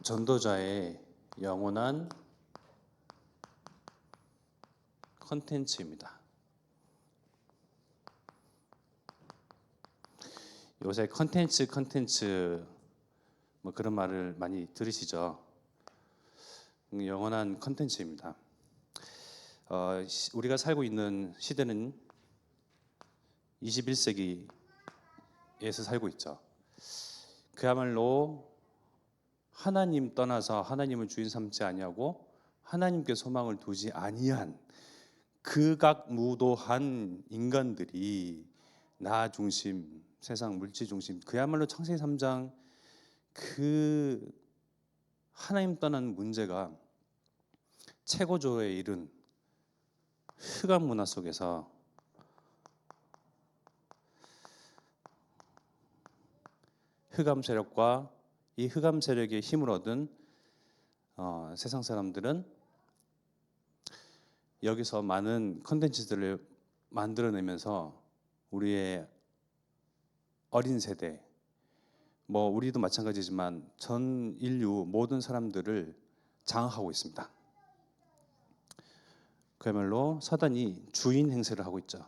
전도자의 영원한 컨텐츠입니다. 요새 컨텐츠 뭐 그런 말을 많이 들으시죠? 영원한 컨텐츠입니다. 우리가 살고 있는 시대는 21세기에서 살고 있죠. 그야말로 하나님 떠나서 하나님을 주인 삼지 아니하고 하나님께 소망을 두지 아니한 극악무도한 인간들이 나 중심, 세상 물질 중심, 그야말로 창세기 3장 그 하나님 떠난 문제가 최고조에 이른 흑암 문화 속에서 흑암 세력과 이 흑암 세력의 힘을 얻은 세상 사람들은 여기서 많은 컨텐츠들을 만들어내면서 우리의 어린 세대, 뭐 우리도 마찬가지지만 전 인류 모든 사람들을 장악하고 있습니다. 그야말로 사단이 주인 행세를 하고 있죠.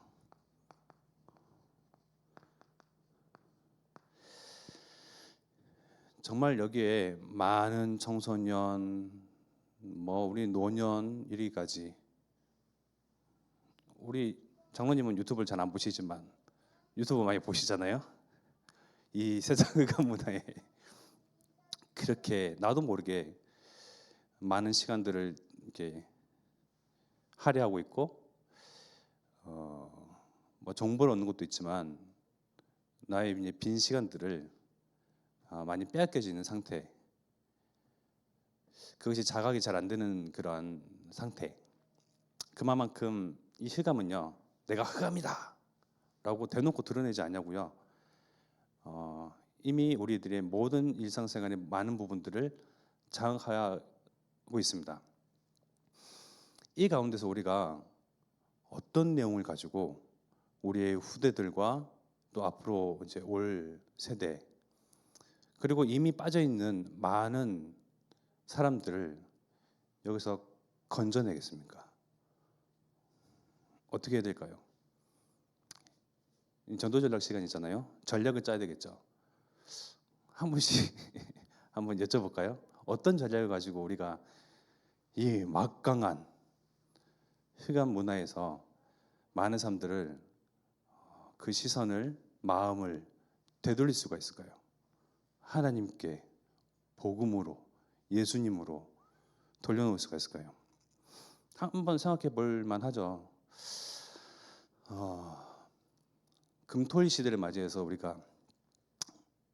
정말 여기에 많은 청소년, 뭐 우리 노년 이르기까지, 우리 장로님은 유튜브를 잘 안 보시지만 유튜브 많이 보시잖아요. 이 세상 흑암 문화에 그렇게 나도 모르게 많은 시간들을 이렇게 할애하고 있고, 뭐 정보를 얻는 것도 있지만 나의 이제 빈 시간들을 많이 빼앗겨져 있는 상태. 그것이 자각이 잘 안 되는 그러한 상태. 그만큼 이 흑암은요, 내가 흑암이다 라고 대놓고 드러내지 않냐고요. 이미 우리들의 모든 일상생활의 많은 부분들을 장악하고 있습니다. 이 가운데서 우리가 어떤 내용을 가지고 우리의 후대들과 또 앞으로 이제 올 세대, 그리고 이미 빠져 있는 많은 사람들을 여기서 건져내겠습니까? 어떻게 해야 될까요? 전도 전략 시간이잖아요. 전략을 짜야 되겠죠. 한 분씩 한번 여쭤볼까요? 어떤 전략을 가지고 우리가 이 막강한 흑암 문화에서 많은 사람들을 그 시선을, 마음을 되돌릴 수가 있을까요? 하나님께, 복음으로, 예수님으로 돌려놓을 수가 있을까요? 한번 생각해 볼 만하죠. 금토일 시대를 맞이해서 우리가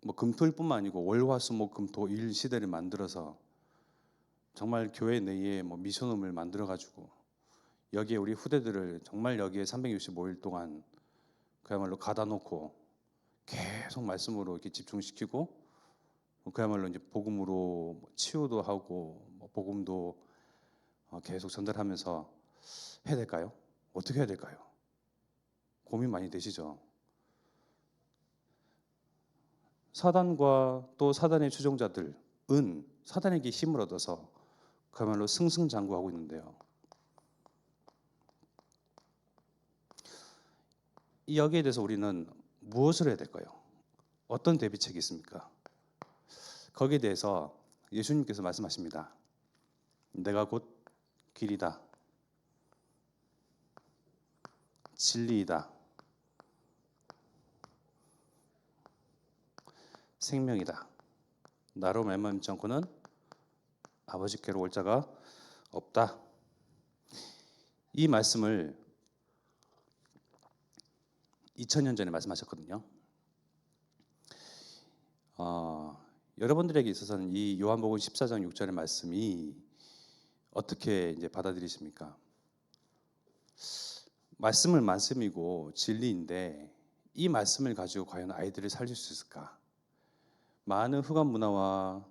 뭐 금토일뿐만 아니고 월화수목금토일 시대를 만들어서 정말 교회 내에 뭐 미션홈을 만들어 가지고 여기에 우리 후대들을 정말 여기에 365일 동안 그야말로 가다 놓고 계속 말씀으로 이렇게 집중시키고, 그야말로 이제 복음으로 치유도 하고 뭐 복음도 계속 전달하면서 해야 될까요? 어떻게 해야 될까요? 고민 많이 되시죠? 사단과 또 사단의 추종자들은 사단에게 힘을 얻어서 그야말로 승승장구하고 있는데요. 여기에 대해서 우리는 무엇을 해야 될까요? 어떤 대비책이 있습니까? 거기에 대해서 예수님께서 말씀하십니다. 내가 곧 길이다, 진리이다, 생명이다. 나로 말미암지 않고는 아버지께로 올 자가 없다. 이 말씀을 2000년 전에 말씀하셨거든요. 여러분들에게 있어서는 이 요한복음 14장 6절의 말씀이 어떻게 이제 받아들이십니까? 말씀은 말씀이고 진리인데 이 말씀을 가지고 과연 아이들을 살릴 수 있을까? 많은 흑암 문화와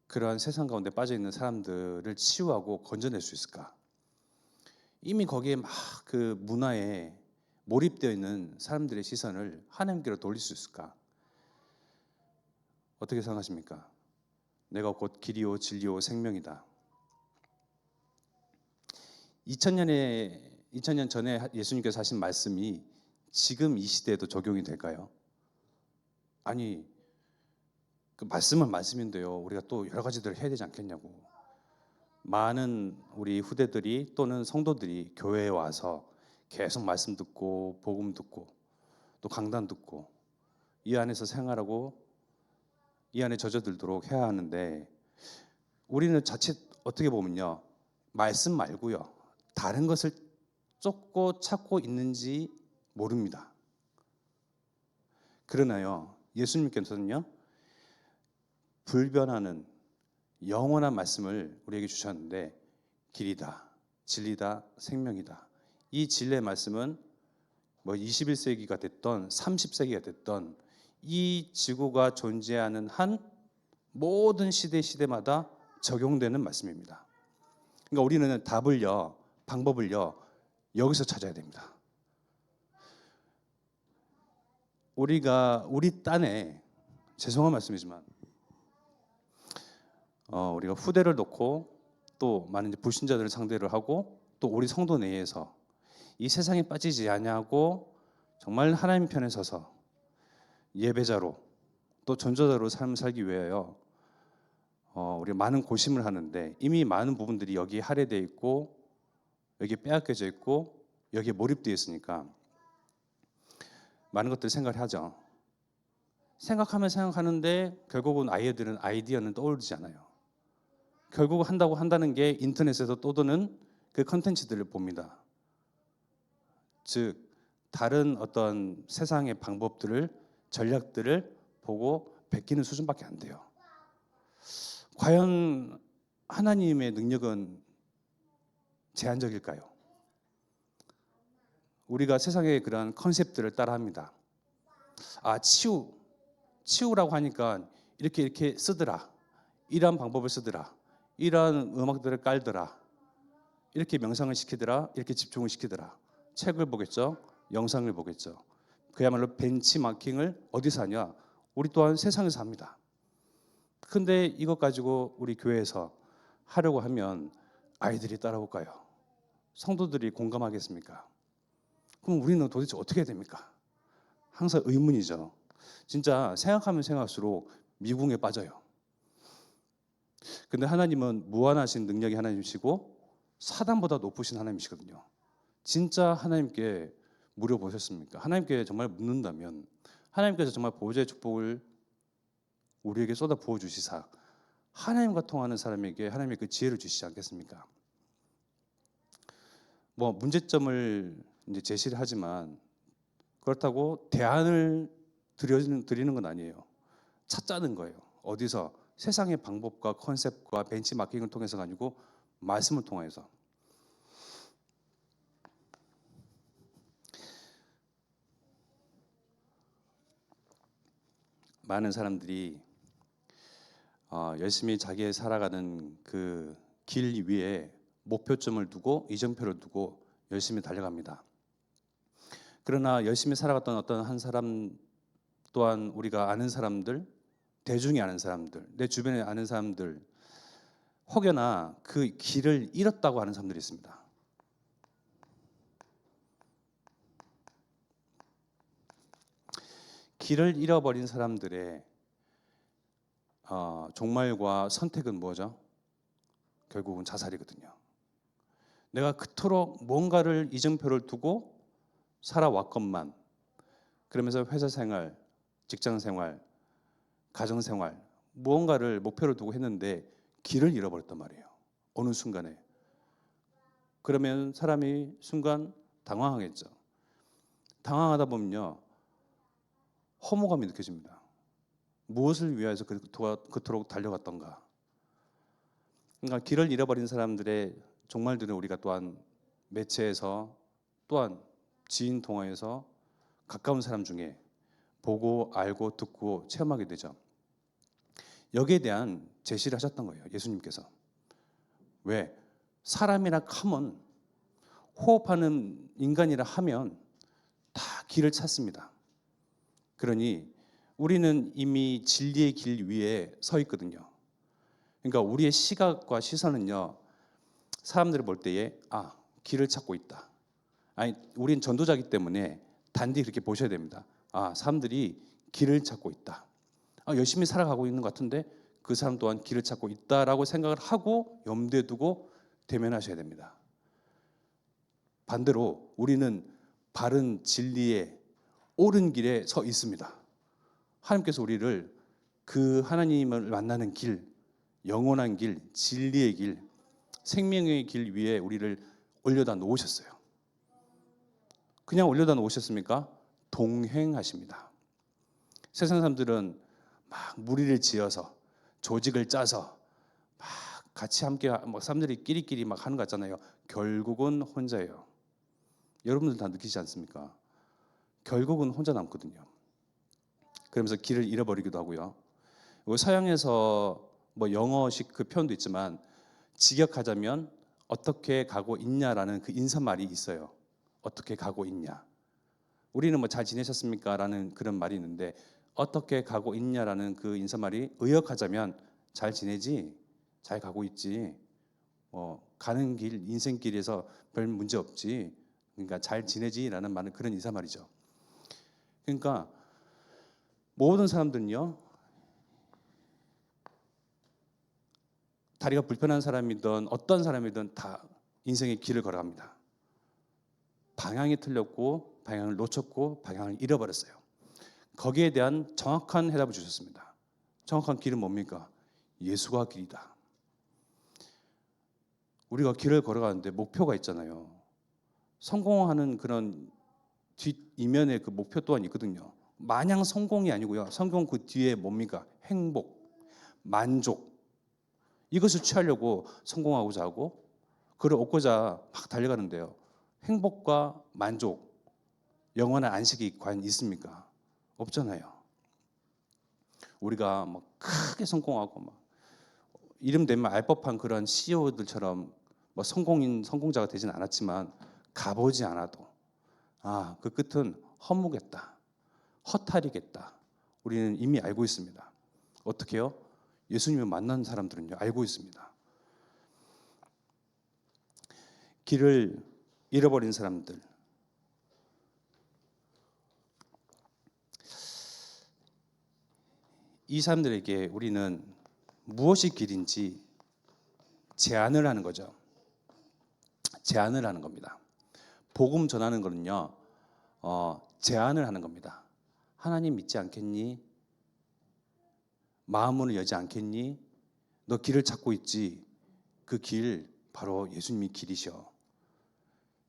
그러한 세상 가운데 빠져 있는 사람들을 치유하고 건져낼 수 있을까? 이미 거기에 막 그 문화에 몰입되어 있는 사람들의 시선을 하나님께로 돌릴 수 있을까? 어떻게 생각하십니까? 내가 곧 길이요 진리요 생명이다. 2000년 전에 예수님께서 하신 말씀이 지금 이 시대에도 적용이 될까요? 아니, 그 말씀은 말씀인데요. 우리가 또 여러 가지들을 해야 되지 않겠냐고. 많은 우리 후대들이 또는 성도들이 교회에 와서 계속 말씀 듣고 복음 듣고 또 강단 듣고 이 안에서 생활하고 이 안에 젖어들도록 해야 하는데, 우리는 자칫 어떻게 보면요, 말씀 말고요 다른 것을 쫓고 찾고 있는지 모릅니다. 그러나요, 예수님께서는요 불변하는 영원한 말씀을 우리에게 주셨는데, 길이다, 진리다, 생명이다. 이 진리의 말씀은 뭐 21세기가 됐던 30세기가 됐던 이 지구가 존재하는 한 모든 시대마다 적용되는 말씀입니다. 그러니까 우리는 답을요, 방법을요 여기서 찾아야 됩니다. 우리가 우리 딴에, 죄송한 말씀이지만 우리가 후대를 놓고 또 많은 불신자들을 상대를 하고 또 우리 성도 내에서 이 세상에 빠지지 아니하고 정말 하나님 편에 서서 예배자로 또 전도자로 삶을 살기 위하여 우리가 많은 고심을 하는데, 이미 많은 부분들이 여기에 할애되어 있고 여기에 빼앗겨져 있고 여기에 몰입되어 있으니까 많은 것들을 생각을 하죠. 생각하면 생각하는데 결국은 아이들은 아이디어는 떠오르지 않아요. 결국 한다는 게 인터넷에서 떠도는 그 컨텐츠들을 봅니다. 즉 다른 어떤 세상의 방법들을, 전략들을 보고 베끼는 수준밖에 안 돼요. 과연 하나님의 능력은 제한적일까요? 우리가 세상의 그런 컨셉들을 따라합니다. 아, 치우라고 하니까 이렇게 쓰더라, 이러한 방법을 쓰더라, 이러한 음악들을 깔더라, 이렇게 명상을 시키더라, 이렇게 집중을 시키더라. 책을 보겠죠, 영상을 보겠죠. 그야말로 벤치마킹을 어디서 하냐? 우리 또한 세상에서 합니다. 근데 이것 가지고 우리 교회에서 하려고 하면 아이들이 따라올까요? 성도들이 공감하겠습니까? 그럼 우리는 도대체 어떻게 해야 됩니까? 항상 의문이죠. 진짜 생각하면 생각할수록 미궁에 빠져요. 근데 하나님은 무한하신 능력의 하나님이시고 사단보다 높으신 하나님이시거든요. 진짜 하나님께 물어보셨습니까? 하나님께 정말 묻는다면 하나님께서 정말 보호자의 축복을 우리에게 쏟아 부어 주시사 하나님과 통하는 사람에게 하나님의 그 지혜를 주시지 않겠습니까? 뭐 문제점을 이제 제시를 하지만 그렇다고 대안을 드리는 건 아니에요. 찾자는 거예요. 어디서? 세상의 방법과 컨셉과 벤치마킹을 통해서가 아니고 말씀을 통해서. 많은 사람들이 열심히 자기의 살아가는 그 길 위에 목표점을 두고 이정표를 두고 열심히 달려갑니다. 그러나 열심히 살아갔던 어떤 한 사람 또한 우리가 아는 사람들, 대중이 아는 사람들, 내 주변에 아는 사람들, 혹여나 그 길을 잃었다고 하는 사람들이 있습니다. 길을 잃어버린 사람들의 종말과 선택은 뭐죠? 결국은 자살이거든요. 내가 그토록 뭔가를 이정표를 두고 살아왔건만, 그러면서 회사 생활, 직장 생활, 가정 생활, 무언가를 목표를 두고 했는데 길을 잃어버렸단 말이에요. 어느 순간에. 그러면 사람이 순간 당황하겠죠. 당황하다 보면요, 허무감이 느껴집니다. 무엇을 위해서 그토록 달려갔던가. 그러니까 길을 잃어버린 사람들의 종말들은 우리가 또한 매체에서 또한 지인 통화에서 가까운 사람 중에 보고 알고 듣고 체험하게 되죠. 여기에 대한 제시를 하셨던 거예요, 예수님께서. 왜? 사람이라 하면, 호흡하는 인간이라 하면 다 길을 찾습니다. 그러니 우리는 이미 진리의 길 위에 서 있거든요. 그러니까 우리의 시각과 시선은요, 사람들을 볼 때에 길을 찾고 있다. 아니, 우린 전도자이기 때문에 단디 그렇게 보셔야 됩니다. 사람들이 길을 찾고 있다. 열심히 살아가고 있는 것 같은데 그 사람 또한 길을 찾고 있다라고 생각을 하고 염두에 두고 대면하셔야 됩니다. 반대로 우리는 바른 진리의 옳은 길에 서 있습니다. 하나님께서 우리를 그 하나님을 만나는 길, 영원한 길, 진리의 길, 생명의 길 위에 우리를 올려다 놓으셨어요. 그냥 올려다 놓으셨습니까? 동행하십니다. 세상 사람들은 막 무리를 지어서 조직을 짜서 막 같이 함께 막 사람들이 끼리끼리 막 하는 거 같잖아요. 결국은 혼자예요. 여러분들 다 느끼지 않습니까? 결국은 혼자 남거든요. 그러면서 길을 잃어버리기도 하고요. 서양에서 뭐 영어식 그 표현도 있지만 직역하자면 어떻게 가고 있냐라는 그 인사말이 있어요. 어떻게 가고 있냐. 우리는 뭐 잘 지내셨습니까? 라는 그런 말이 있는데 어떻게 가고 있냐라는 그 인사말이 의역하자면 잘 지내지? 잘 가고 있지? 가는 길, 인생길에서 별 문제 없지? 그러니까 잘 지내지? 라는 말은 그런 인사말이죠. 그러니까 모든 사람들은요, 다리가 불편한 사람이든 어떤 사람이든 다 인생의 길을 걸어갑니다. 방향이 틀렸고 방향을 놓쳤고 방향을 잃어버렸어요. 거기에 대한 정확한 해답을 주셨습니다. 정확한 길은 뭡니까? 예수가 길이다. 우리가 길을 걸어가는데 목표가 있잖아요. 성공하는 그런 뒷이면에 그 목표 또한 있거든요. 마냥 성공이 아니고요. 성공 그 뒤에 뭡니까? 행복, 만족. 이것을 취하려고 성공하고자 하고 그를 얻고자 막 달려가는데요. 행복과 만족, 영원한 안식이 과연 있습니까? 없잖아요. 우리가 뭐 크게 성공하고 막 이름 되면 알 법한 그런 CEO들처럼 뭐 성공자가 되진 않았지만 가보지 않아도 그 끝은 허무겠다, 허탈이겠다. 우리는 이미 알고 있습니다. 어떻게요? 예수님을 만난 사람들은요 알고 있습니다. 길을 잃어버린 사람들, 이 사람들에게 우리는 무엇이 길인지 제안을 하는 거죠. 제안을 하는 겁니다. 복음 전하는 거는요, 제안을 하는 겁니다. 하나님 믿지 않겠니? 마음문을 열지 않겠니? 너 길을 찾고 있지? 그 길 바로 예수님이 길이셔.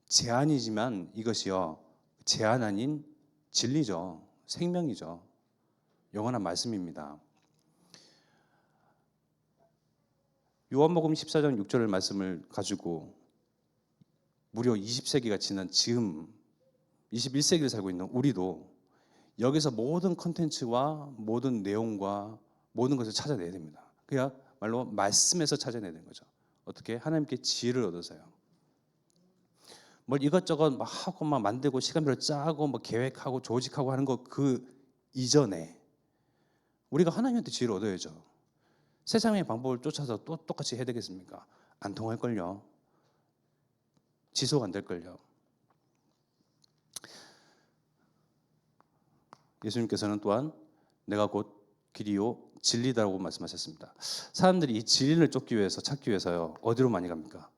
제안이지만 이것이요, 제안 아닌 진리죠. 생명이죠. 영원한 말씀입니다. 요한복음 14장 6절 말씀을 가지고 무려 20세기가 지난 지금 21세기를 살고 있는 우리도 여기서 모든 컨텐츠와 모든 내용과 모든 것을 찾아내야 됩니다. 그야말로 말씀에서 찾아내야 되는 거죠. 어떻게? 하나님께 지혜를 얻어서요. 뭘 이것저것 막 하고 막 만들고 시간표를 짜고 뭐 계획하고 조직하고 하는 거 그 이전에 우리가 하나님한테 지혜를 얻어야죠. 세상의 방법을 쫓아서 또 똑같이 해야 되겠습니까? 안 통할걸요. 지속 안 될걸요. 예수님께서는 또한 내가 곧 길이요 진리다라고 말씀하셨습니다. 사람들이 이 진리를 쫓기 위해서 찾기 위해서요 어디로 많이 갑니까?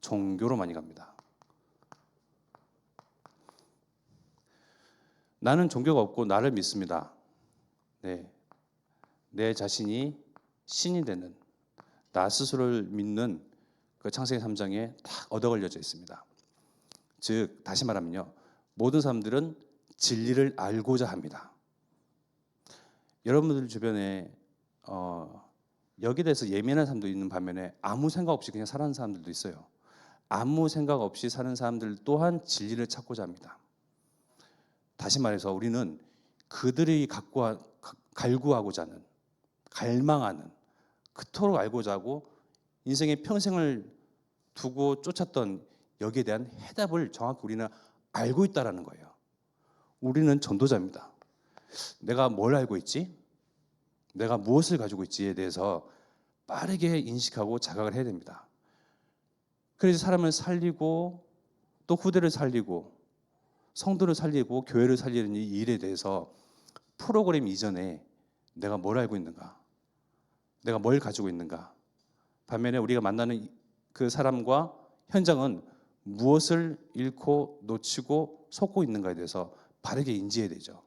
종교로 많이 갑니다. 나는 종교가 없고 나를 믿습니다. 네, 내 자신이 신이 되는 나 스스로를 믿는 그 창세기 3장에 딱 얻어 걸려져 있습니다. 즉 다시 말하면요 모든 사람들은 진리를 알고자 합니다. 여러분들 주변에 여기에 대해서 예민한 사람도 있는 반면에 아무 생각 없이 그냥 살아가는 사람들도 있어요. 아무 생각 없이 사는 사람들 또한 진리를 찾고자 합니다. 다시 말해서 우리는 그들이 갈구하고자 하는, 갈망하는, 그토록 알고자 하고 인생의 평생을 두고 쫓았던 여기에 대한 해답을 정확히 우리는 알고 있다는 거예요. 우리는 전도자입니다. 내가 뭘 알고 있지? 내가 무엇을 가지고 있지에 대해서 빠르게 인식하고 자각을 해야 됩니다. 그래서 사람을 살리고 또 후대를 살리고 성도를 살리고 교회를 살리는 이 일에 대해서 프로그램 이전에 내가 뭘 알고 있는가, 내가 뭘 가지고 있는가, 반면에 우리가 만나는 그 사람과 현장은 무엇을 잃고 놓치고 속고 있는가에 대해서 바르게 인지해야 되죠.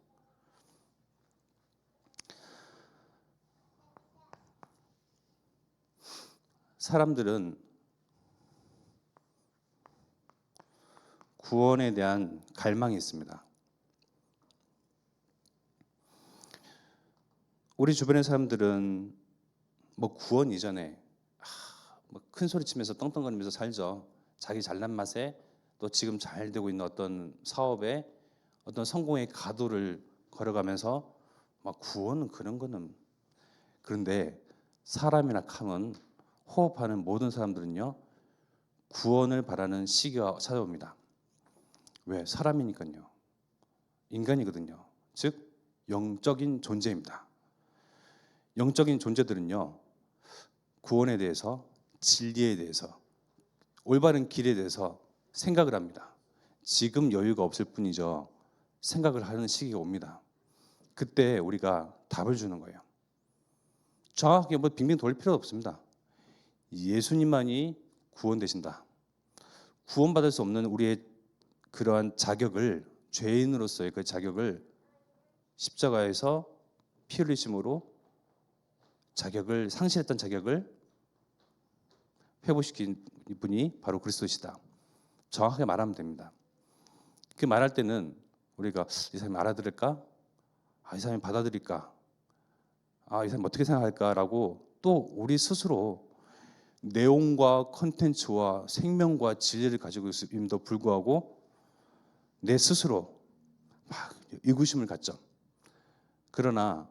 사람들은 구원에 대한 갈망이 있습니다. 우리 주변의 사람들은 뭐 구원 이전에 뭐 큰 소리 치면서 떵떵거리면서 살죠. 자기 잘난 맛에 또 지금 잘 되고 있는 어떤 사업에 어떤 성공의 가도를 걸어가면서 막 구원은 그런 거는, 그런데 사람이나 함은 호흡하는 모든 사람들은요 구원을 바라는 시기가 찾아옵니다. 왜? 사람이니까요. 인간이거든요. 즉 영적인 존재입니다. 영적인 존재들은요 구원에 대해서, 진리에 대해서, 올바른 길에 대해서 생각을 합니다. 지금 여유가 없을 뿐이죠. 생각을 하는 시기가 옵니다. 그때 우리가 답을 주는 거예요. 정확하게 뭐 빙빙 돌릴 필요 없습니다. 예수님만이 구원되신다. 구원받을 수 없는 우리의 그러한 자격을, 죄인으로서의 그 자격을 십자가에서 피 흘리심으로 자격을 상실했던 자격을 회복시킨 분이 바로 그리스도시다. 정확하게 말하면 됩니다. 그 말할 때는 우리가 이 사람이 알아들을까? 이 사람이 받아들일까? 이 사람이 어떻게 생각할까라고 또 우리 스스로 내용과 컨텐츠와 생명과 진리를 가지고 있음에도 불구하고 내 스스로 막 의구심을 갖죠. 그러나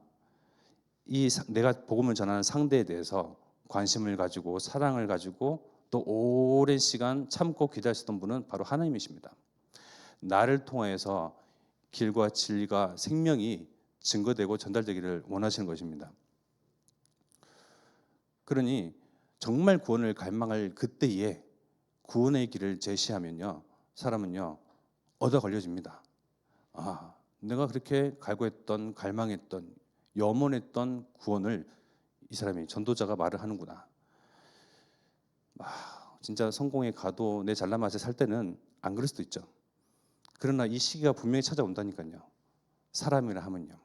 내가 복음을 전하는 상대에 대해서 관심을 가지고 사랑을 가지고 또 오랜 시간 참고 기다리셨던 분은 바로 하나님이십니다. 나를 통해서 길과 진리가 생명이 증거되고 전달되기를 원하시는 것입니다. 그러니 정말 구원을 갈망할 그때에 구원의 길을 제시하면요 사람은요 얻어 걸려집니다. 내가 그렇게 갈구했던, 갈망했던, 염원했던 구원을 이 사람이, 전도자가 말을 하는구나. 진짜 성공에 가도 내 잘난 맛에 살 때는 안 그럴 수도 있죠. 그러나 이 시기가 분명히 찾아온다니까요. 사람이라 하면요.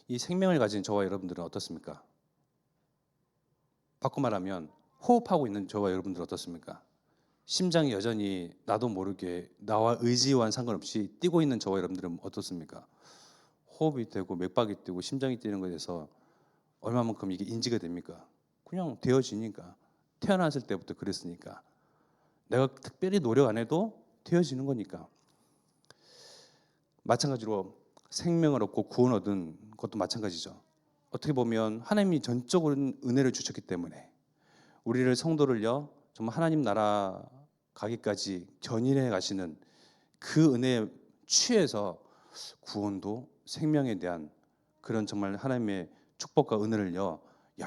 이 생명을 가진 저와 여러분들은 어떻습니까? 바꿔 말하면 호흡하고 있는 저와 여러분들은 어떻습니까? 심장이 여전히 나도 모르게 나와 의지와는 상관없이 뛰고 있는 저와 여러분들은 어떻습니까? 호흡이 되고 맥박이 뛰고 심장이 뛰는 것에 대해서 얼마만큼 이게 인지가 됩니까? 그냥 되어지니까. 태어났을 때부터 그랬으니까. 내가 특별히 노력 안 해도 되어지는 거니까. 마찬가지로 생명을 얻고 구원 얻은 것도 마찬가지죠. 어떻게 보면 하나님이 전적으로 은혜를 주셨기 때문에 우리를 성도를요 정말 하나님 나라 가기까지 견인해 가시는 그 은혜에 취해서 구원도 생명에 대한 그런 정말 하나님의 축복과 은혜를요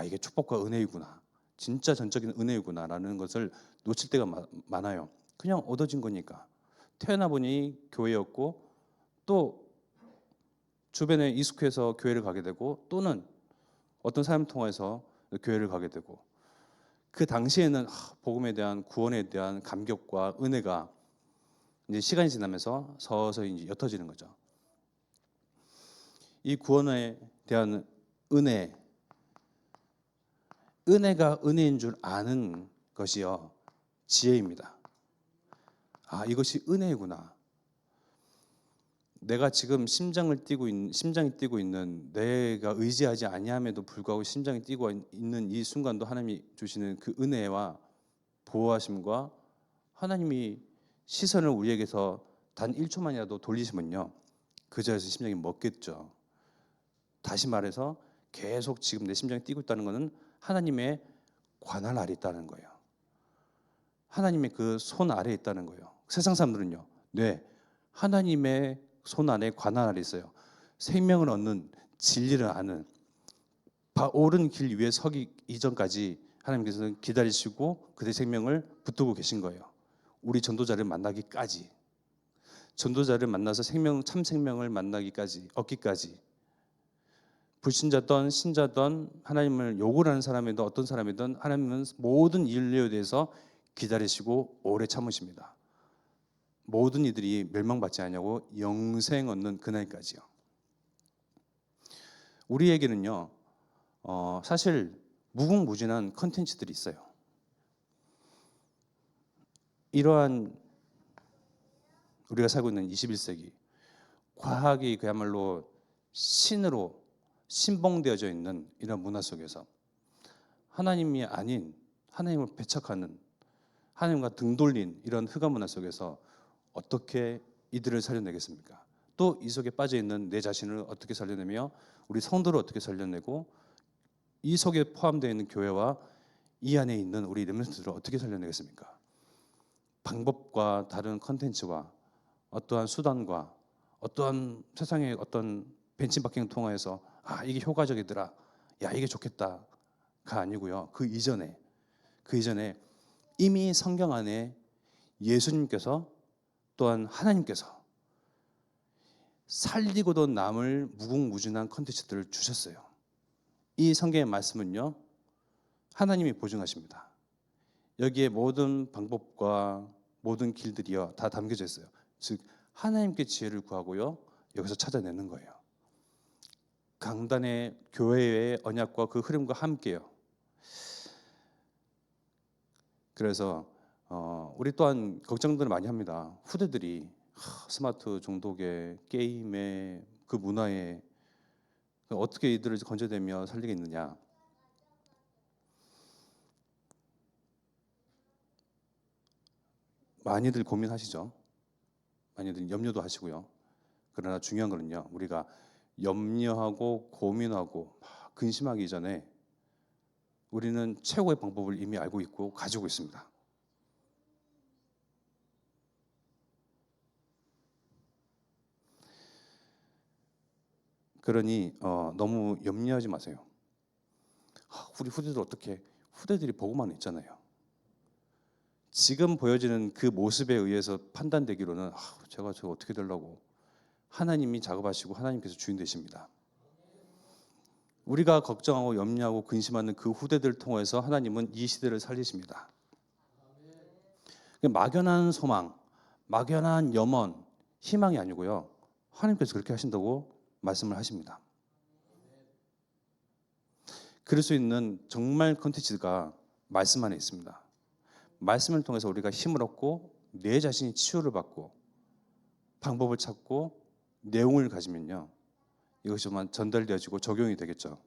이게 축복과 은혜이구나, 진짜 전적인 은혜이구나라는 것을 놓칠 때가 많아요. 그냥 얻어진 거니까. 태어나 보니 교회였고 또 주변에 익숙해서 교회를 가게 되고 또는 어떤 사람 통해서 교회를 가게 되고, 그 당시에는 복음에 대한, 구원에 대한 감격과 은혜가 이제 시간이 지나면서 서서히 이제 옅어지는 거죠. 이 구원에 대한 은혜가 은혜인 줄 아는 것이요 지혜입니다. 이것이 은혜구나. 내가 지금 심장이 뛰고 있는, 내가 의지하지 아니함에도 불구하고 심장이 뛰고 있는 이 순간도 하나님이 주시는 그 은혜와 보호하심과 하나님이 시선을 우리에게서 단 1초만이라도 돌리시면요 그 자리에서 심장이 멎겠죠. 다시 말해서 계속 지금 내 심장이 뛰고 있다는 것은 하나님의 관할 아래 있다는 거예요. 하나님의 그 손 아래에 있다는 거예요. 세상 사람들은요. 네. 하나님의 손 안에 관할 아래 있어요. 생명을 얻는 진리를 아는 옳은 길 위에 서기 이전까지 하나님께서는 기다리시고 그들의 생명을 붙들고 계신 거예요. 우리 전도자를 만나기까지. 전도자를 만나서 참 생명을 만나기까지, 얻기까지. 불신자든 신자든 하나님을 욕을 하는 사람이든 어떤 사람이든 하나님은 모든 인류에 대해서 기다리시고 오래 참으십니다. 모든 이들이 멸망받지 않냐고 영생 얻는 그날까지요. 우리에게는요, 사실 무궁무진한 컨텐츠들이 있어요. 이러한 우리가 살고 있는 21세기, 과학이 그야말로 신으로 신봉되어져 있는 이런 문화 속에서 하나님이 아닌 하나님을 배척하는 하나님과 등 돌린 이런 흑암 문화 속에서 어떻게 이들을 살려내겠습니까? 또 이 속에 빠져 있는 내 자신을 어떻게 살려내며 우리 성도를 어떻게 살려내고 이 속에 포함되어 있는 교회와 이 안에 있는 우리 렘넌트들을 어떻게 살려내겠습니까? 방법과 다른 컨텐츠와 어떠한 수단과 어떠한 세상의 어떤 벤치마킹을 통해서 이게 효과적이더라, 야 이게 좋겠다가 아니고요. 그 이전에 이미 성경 안에 예수님께서 또한 하나님께서 살리고도 남을 무궁무진한 컨텐츠들을 주셨어요. 이 성경의 말씀은요, 하나님이 보증하십니다. 여기에 모든 방법과 모든 길들이요 다 담겨져 있어요. 즉 하나님께 지혜를 구하고요 여기서 찾아내는 거예요. 강단의 교회의 언약과 그 흐름과 함께요. 그래서 우리 또한 걱정들을 많이 합니다. 후대들이 스마트 중독에 게임에 그 문화에 어떻게 이들을 건져내며 살리겠느냐. 많이들 고민하시죠. 많이들 염려도 하시고요. 그러나 중요한 거는요, 우리가 염려하고 고민하고 근심하기 전에 우리는 최고의 방법을 이미 알고 있고 가지고 있습니다. 그러니 너무 염려하지 마세요. 우리 후대들 어떻게? 후대들이 보고만 있잖아요. 지금 보여지는 그 모습에 의해서 판단되기로는 제가 저거 어떻게 되려고, 하나님이 작업하시고 하나님께서 주인 되십니다. 우리가 걱정하고 염려하고 근심하는 그 후대들을 통해서 하나님은 이 시대를 살리십니다. 막연한 소망, 막연한 염원, 희망이 아니고요, 하나님께서 그렇게 하신다고 말씀을 하십니다. 그럴 수 있는 정말 컨텐츠가 말씀 안에 있습니다. 말씀을 통해서 우리가 힘을 얻고 내 자신이 치유를 받고 방법을 찾고 내용을 가지면요, 이것이 정말 전달되어지고 적용이 되겠죠.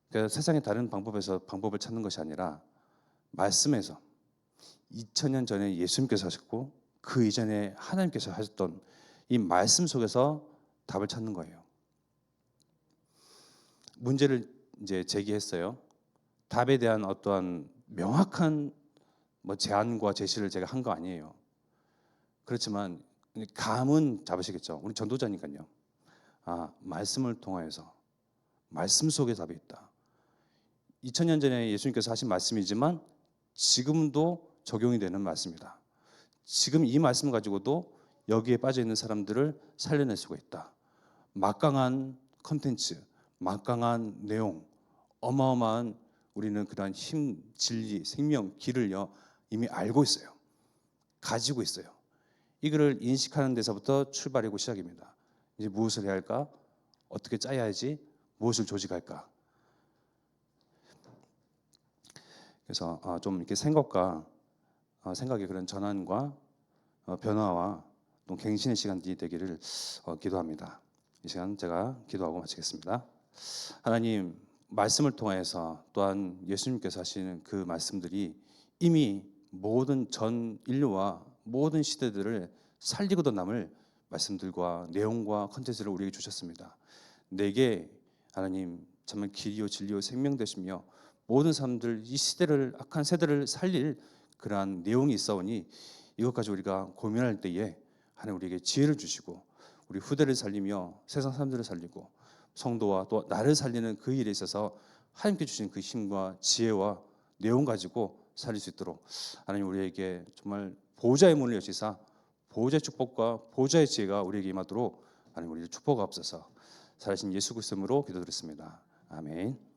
그러니까 세상의 다른 방법에서 방법을 찾는 것이 아니라 말씀에서 2000년 전에 예수님께서 하셨고 그 이전에 하나님께서 하셨던 이 말씀 속에서 답을 찾는 거예요. 문제를 이제 제기했어요. 답에 대한 어떠한 명확한 제안과 제시를 제가 한 거 아니에요. 그렇지만 감은 잡으시겠죠. 우리 전도자니까요. 말씀을 통하여서 말씀 속에 답이 있다. 2000년 전에 예수님께서 하신 말씀이지만 지금도 적용이 되는 말씀이다. 지금 이 말씀 가지고도 여기에 빠져 있는 사람들을 살려낼 수가 있다. 막강한 컨텐츠, 막강한 내용, 어마어마한 우리는 그러한 힘, 진리, 생명, 길을요 이미 알고 있어요. 가지고 있어요. 이거를 인식하는 데서부터 출발이고 시작입니다. 이제 무엇을 해야 할까? 어떻게 짜야 하지? 무엇을 조직할까? 그래서 좀 이렇게 생각의 그런 전환과 변화와 또 갱신의 시간이 되기를 기도합니다. 이 시간 제가 기도하고 마치겠습니다. 하나님, 말씀을 통해서 또한 예수님께서 하시는 그 말씀들이 이미 모든 전 인류와 모든 시대들을 살리고도 남을 말씀들과 내용과 컨텐츠를 우리에게 주셨습니다. 내게 하나님 정말 길이요 진리요 생명 되시며 모든 사람들 이 시대를 악한 세대를 살릴 그러한 내용이 있어오니 이것까지 우리가 고민할 때에 하나님 우리에게 지혜를 주시고 우리 후대를 살리며 세상 사람들을 살리고 성도와 또 나를 살리는 그 일에 있어서 하나님께 주신 그 힘과 지혜와 내용 가지고 살릴 수 있도록 하나님 우리에게 정말 보호자의 문을 여시사 보호자의 축복과 보호자의 지혜가 우리에게 임하도록 하나님 우리를 축복하옵소서. 살아신 예수 그리스도로 기도드렸습니다. 아멘.